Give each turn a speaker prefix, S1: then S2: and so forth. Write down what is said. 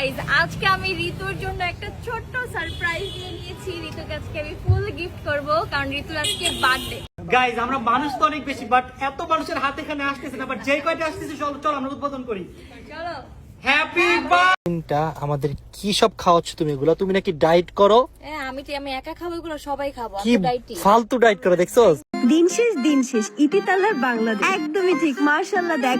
S1: Guys, আজকে আমি ঋতুর জন্য একটা ছোট্ট সারপ্রাইজ নিয়ে নিয়েছি। ঋতুকে আজকে আমি ফুল গিফট করব, কারণ ঋতুর আজকে বার্থডে।
S2: গাইজ, আমরা মানুষ তো অনেক বেশি, বাট এত মানুষের হাতে এখানে আসতেছে না, বাট যেই কয়টা আসতেছে চল আমরা উদ্বোধন করি।
S1: চলো।
S2: Happy birthday. আমাদের কি সব খাওয়াচ্ছ তুমি? এগুলা তুমি নাকি ডায়েট করো?
S1: আমি একা খাবো, এগুলো সবাই খাবো।
S2: কি ফালতু ডায়েট করো দেখছো?
S3: দিন শেষ ইতিতালার বাংলাদেশ। একদমই ঠিক, মাশাআল্লাহ। দেখ